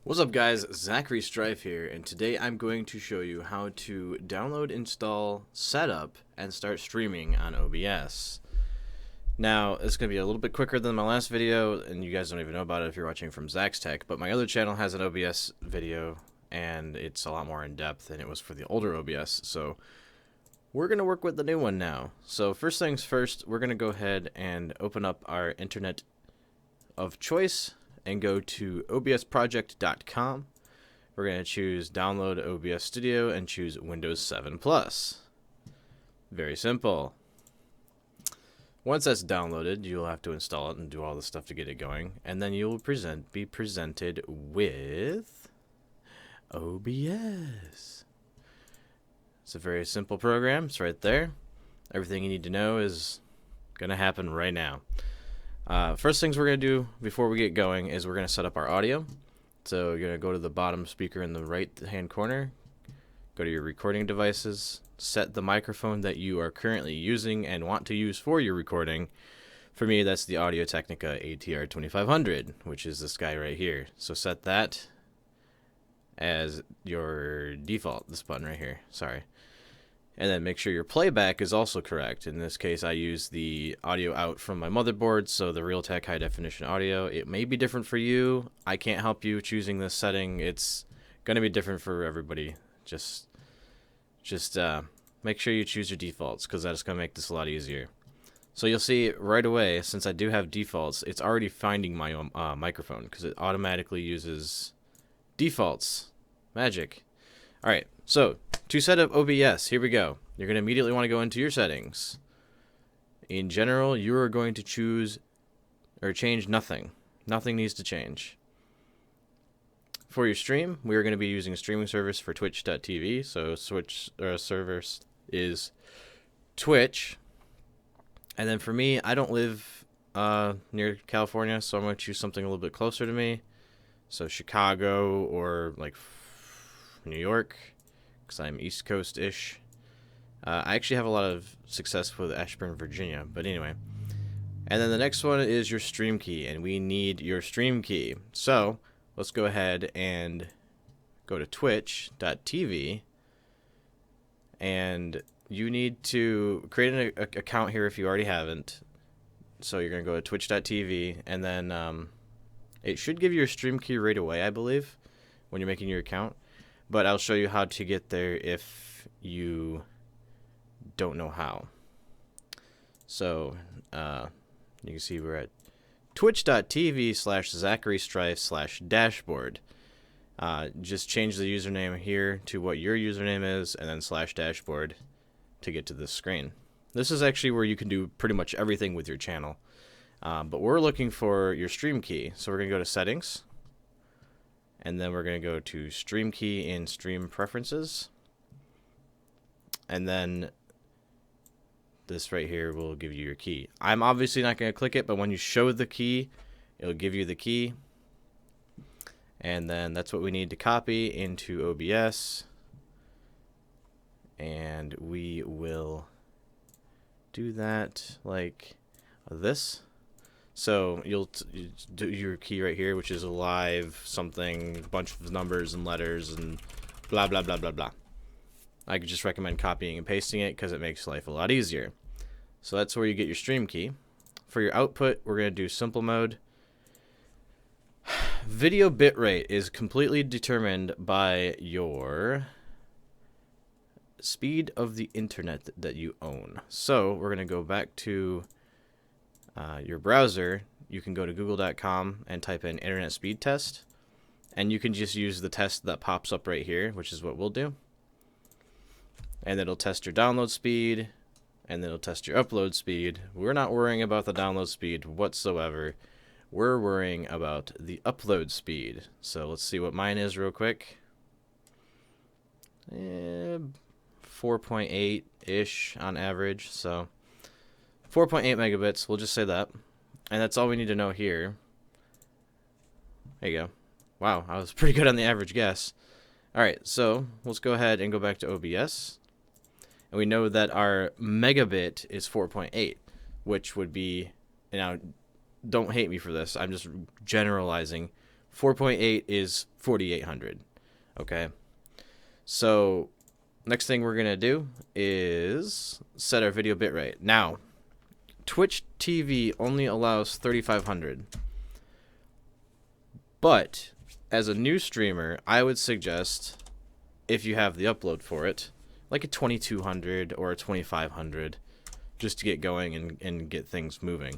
What's up guys, Zachary Strife here, and today I'm going to show you how to download, install, setup, and start streaming on OBS. Now, it's going to be a little bit quicker than my last video, and you guys don't even know about it if you're watching from Zach's Tech, but my other channel has an OBS video, and it's a lot more in-depth than it was for the older OBS, so we're going to work with the new one now. So first things first, we're going to go ahead and open up our internet of choice and go to obsproject.com. We're going to choose download OBS Studio and choose Windows 7 Plus. Very simple. Once that's downloaded, you'll have to install it and do all the stuff to get it going, and then you'll be presented with OBS. It's a very simple program. It's right there. Everything you need to know is going to happen right now. First things we're going to do before we get going is we're going to set up our audio. So you're going to go to the bottom speaker in the right hand corner, go to your recording devices, set the microphone that you are currently using and want to use for your recording. For me, that's the Audio-Technica ATR 2500, which is this guy right here. So set that as your default, this button right here, sorry. And then make sure your playback is also correct. In this case, I use the audio out from my motherboard, so the Realtek high definition audio. It may be different for you. I can't help you choosing this setting. It's going to be different for everybody. Just make sure you choose your defaults, because that's going to make this a lot easier. So you'll see right away, since I do have defaults, it's already finding my microphone, because it automatically uses defaults. Magic. Alright, so to set up OBS, here we go. You're going to immediately want to go into your settings. In general, you are going to choose or change nothing. Nothing needs to change. For your stream, we are going to be using a streaming service for twitch.tv. So servers is Twitch. And then for me, I don't live near California, so I'm going to choose something a little bit closer to me. So Chicago or like New York, because I'm East Coast-ish. I actually have a lot of success with Ashburn, Virginia, but anyway. And then the next one is your stream key, and we need your stream key. So let's go ahead and go to twitch.tv, and you need to create an account here if you already haven't. So you're going to go to twitch.tv, and then it should give you a stream key right away, I believe, when you're making your account. But I'll show you how to get there if you don't know how. So you can see we're at twitch.tv/ZacharyStrife/dashboard. Just change the username here to what your username is, and then /dashboard to get to this screen. This is actually where you can do pretty much everything with your channel. But we're looking for your stream key. So we're going to go to settings. And then we're going to go to stream key in stream preferences. And then this right here will give you your key. I'm obviously not going to click it, but when you show the key, it'll give you the key. And then that's what we need to copy into OBS. And we will do that like this. So you'll do your key right here, which is a live something, bunch of numbers and letters and blah, blah, blah, blah, blah. I could just recommend copying and pasting it because it makes life a lot easier. So that's where you get your stream key. For your output, we're going to do simple mode. Video bitrate is completely determined by your speed of the internet that you own. So we're going to go back to your browser. You can go to google.com and type in internet speed test, and you can just use the test that pops up right here, which is what we'll do. And it'll test your download speed, and then it'll test your upload speed. We're not worrying about the download speed whatsoever. We're worrying about the upload speed. So let's see what mine is real quick. 4.8-ish on average, so 4.8 megabits, we'll just say that. And that's all we need to know here. There you go. Wow, I was pretty good on the average guess. Alright, so let's go ahead and go back to OBS. And we know that our megabit is 4.8, which would be, now, don't hate me for this, I'm just generalizing. 4.8 is 4800. Okay. So next thing we're going to do is set our video bitrate. Now, Twitch TV only allows 3500. But as a new streamer, I would suggest, if you have the upload for it, like a 2200 or a 2500, just to get going and get things moving.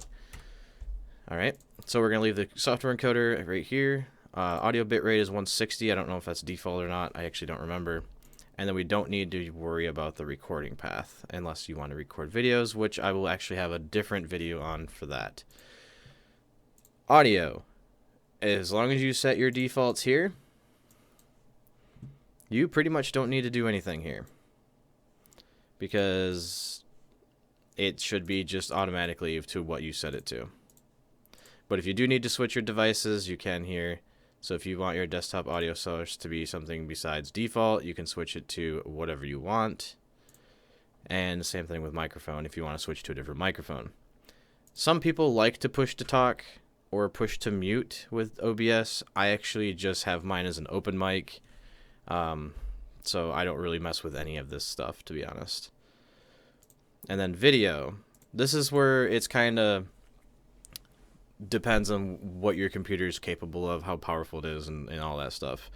All right, so we're going to leave the software encoder right here. Audio bitrate is 160. I don't know if that's default or not. I actually don't remember. And then we don't need to worry about the recording path unless you want to record videos, which I will actually have a different video on for that. Audio. As long as you set your defaults here, you pretty much don't need to do anything here, because it should be just automatically to what you set it to. But if you do need to switch your devices, you can here. So if you want your desktop audio source to be something besides default, you can switch it to whatever you want. And the same thing with microphone if you want to switch to a different microphone. Some people like to push to talk or push to mute with OBS. I actually just have mine as an open mic. So I don't really mess with any of this stuff, to be honest. And then video. This is where it's kind of depends on what your computer is capable of, how powerful it is, and all that stuff.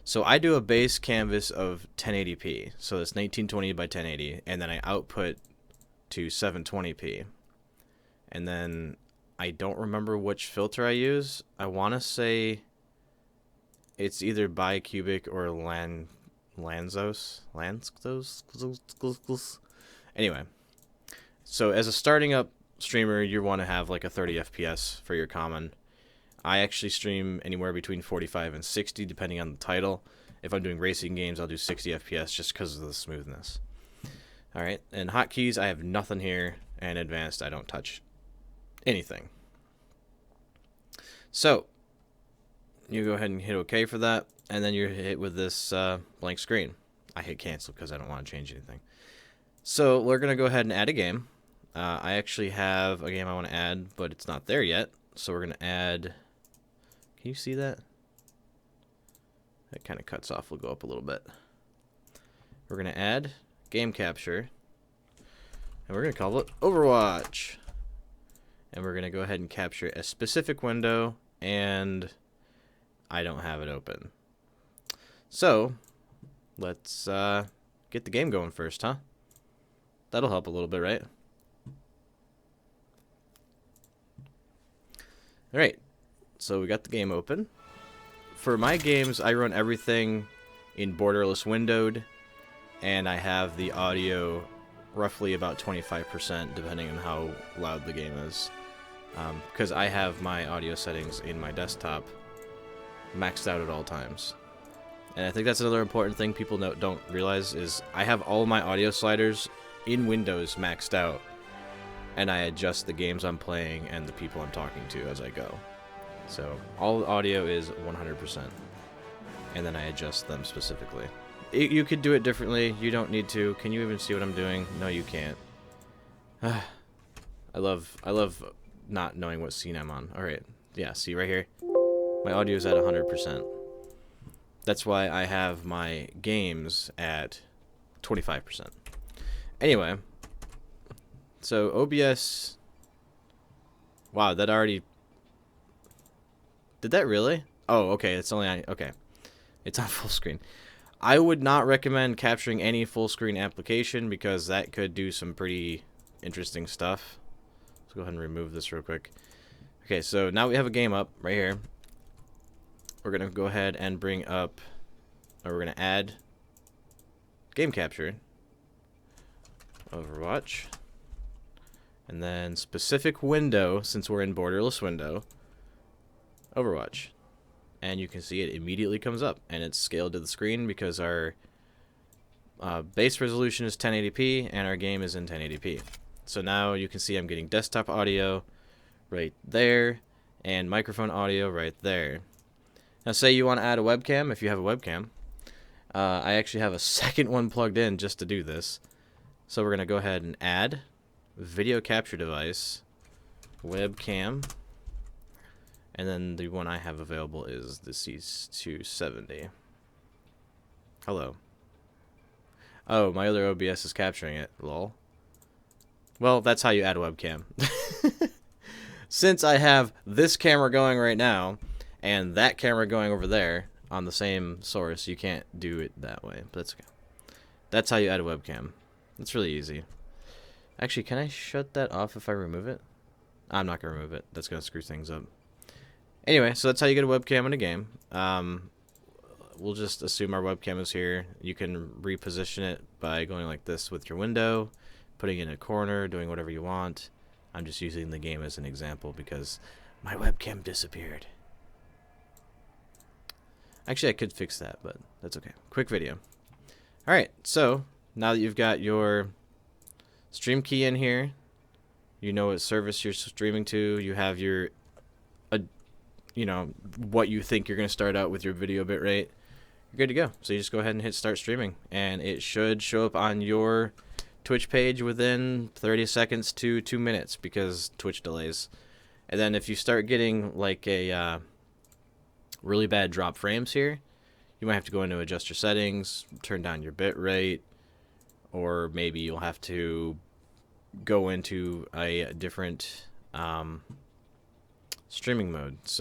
So I do a base canvas of 1080p. So it's 1920 by 1080. And then I output to 720p. And then I don't remember which filter I use. I want to say it's either bicubic or Lanzos. Anyway, so as a starting up streamer, you want to have like a 30 FPS for your common. I actually stream anywhere between 45 and 60 depending on the title. If I'm doing racing games, I'll do 60 FPS just because of the smoothness. Alright, and hotkeys, I have nothing here, and advanced, I don't touch anything. So you go ahead and hit OK for that, and then you're hit with this blank screen. I hit cancel because I don't want to change anything. So we're going to go ahead and add a game. I actually have a game I want to add, but it's not there yet. So we're going to add... Can you see that? That kind of cuts off. We'll go up a little bit. We're going to add game capture. And we're going to call it Overwatch. And we're going to go ahead and capture a specific window. And I don't have it open. So let's get the game going first, huh? That'll help a little bit, right? Alright, so we got the game open. For my games, I run everything in borderless windowed, and I have the audio roughly about 25% depending on how loud the game is. Because I have my audio settings in my desktop maxed out at all times. And I think that's another important thing people don't realize is I have all my audio sliders in Windows maxed out. And I adjust the games I'm playing and the people I'm talking to as I go. So all audio is 100%. And then I adjust them specifically. You could do it differently. You don't need to. Can you even see what I'm doing? No, you can't. I love not knowing what scene I'm on. Alright. Yeah, see right here? My audio is at 100%. That's why I have my games at 25%. Anyway... So OBS, wow, that already, did that really? Oh, okay, it's only on, okay, it's on full screen. I would not recommend capturing any full screen application because that could do some pretty interesting stuff. Let's go ahead and remove this real quick. Okay, so now we have a game up right here. We're going to go ahead and bring up, or we're going to add game capture, Overwatch. And then specific window, since we're in borderless window, Overwatch. And you can see it immediately comes up. And it's scaled to the screen because our base resolution is 1080p and our game is in 1080p. So now you can see I'm getting desktop audio right there and microphone audio right there. Now say you want to add a webcam, if you have a webcam. I actually have a second one plugged in just to do this. So we're going to go ahead and add video capture device, webcam, And then the one I have available is the C270. Hello. Oh, my other OBS is capturing it. Lol. Well, that's how you add a webcam. Since I have this camera going right now and that camera going over there on the same source, you can't do it that way. But that's okay. That's how you add a webcam. It's really easy. Actually, can I shut that off if I remove it? I'm not going to remove it. That's going to screw things up. Anyway, so that's how you get a webcam in a game. We'll just assume our webcam is here. You can reposition it by going like this with your window, putting it in a corner, doing whatever you want. I'm just using the game as an example because my webcam disappeared. Actually, I could fix that, but that's okay. Quick video. Alright, so now that you've got your stream key in here, you know what service you're streaming to, you have your, you know, what you think you're going to start out with your video bitrate, you're good to go. So you just go ahead and hit start streaming, and it should show up on your Twitch page within 30 seconds to 2 minutes because Twitch delays. And then if you start getting like a really bad drop frames here, you might have to go into adjust your settings, turn down your bit rate, or maybe you'll have to go into a different streaming mode. So